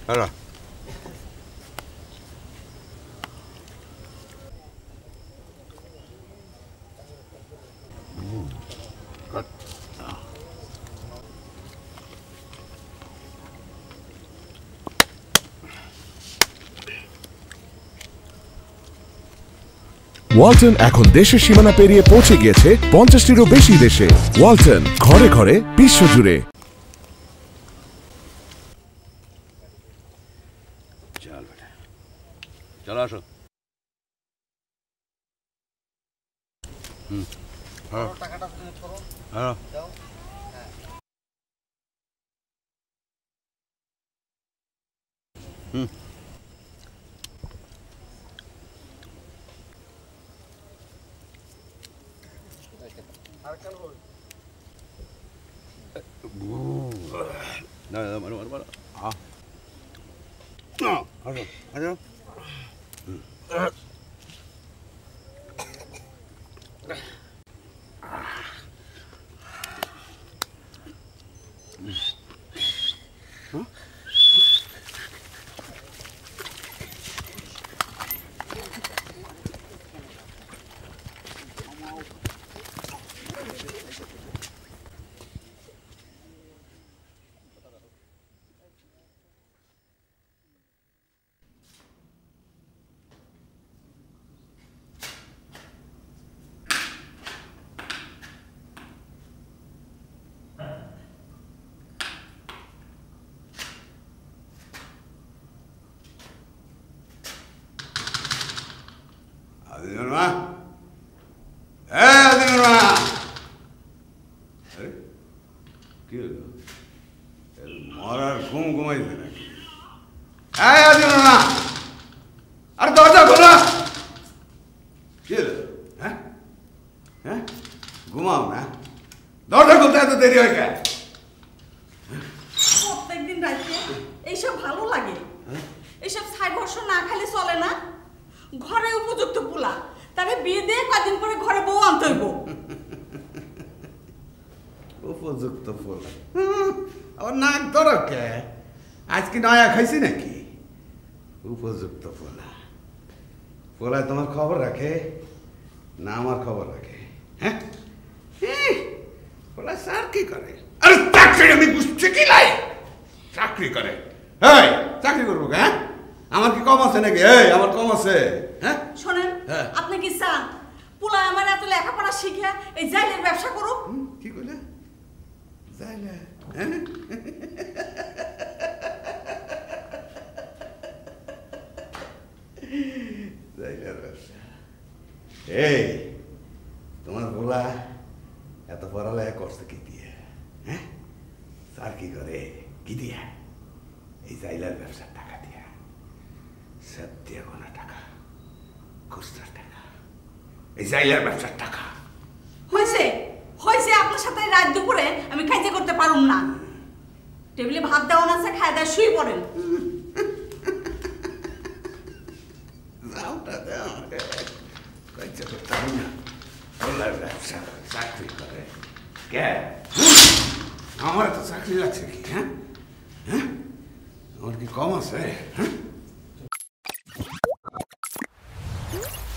হ্যাঁ ওয়ালটন এখন দেশের সীমানা পেরিয়ে পৌঁছে গিয়েছে 50টিরও বেশি দেশে। ওয়ালটন, ঘরে ঘরে বিশ্বজুড়ে। চলো আসো। টাকাটা করো। হ্যাঁ দাও। মরার ঘুম ঘুমাইছে নাকি? আরে দরজা খোলা। কি হ্যাঁ হ্যাঁ ঘুমাও না, দরজা খুলতে এত দেরি হয় কেন? প্রত্যেকদিন রাতে এইসব ভালো লাগে? এইসব ছাই বর্ষ না খালি চলে না। ঘরে উপযুক্ত পোলা, তবে বিয়ে দিয়ে কদিন পরে ঘরে বউ আনতে হইব। উপযুক্ত পোলা আবার নাক ধরো কে? আজ কি নয়া খাইছি নাকি? উপযুক্ত পোলা, পোলায় তোমার খবর রাখে না আমার খবর রাখে? হ্যাঁ পোলা স্যার কি করে? আরে চাকরি আমি বুঝছি কি লাই চাকরি করে। এই চাকরি করবো হ্যাঁ? আমার কি কম আছে নাকি? এই আমার কম আছে? হ্যাঁ শোনেন, আপনি কি চান পোলা আমার এত লেখাপড়া শিখে এই জাইলের ব্যবসা করুক? কি কইলে? জাইলে? হ্যাঁ জাইলের ব্যবসা? এই তোমার বলা এত পড়ালেখা করছে কি দিয়ে? হ্যাঁ স্যার কি করে কি দিয়া? এই জাইলার ব্যবসার টাকা দিয়া। সত্যি গোনা টাকা, খুচরা টাকা, এই জাইলার ব্যবসার টাকা। হয়েছে হয়েছে, আপনার সাথে রাত দুপুরে আমি খাইতে করতে পারুম না। টেবিলে ভাত দেওয়া আছে, খায় দায় শুয়ে পড়েন। চাকরি করে কে? আমার তো চাকরি লাগছে কি? হ্যাঁ হ্যাঁ আমার কি কম আছে? হ্যাঁ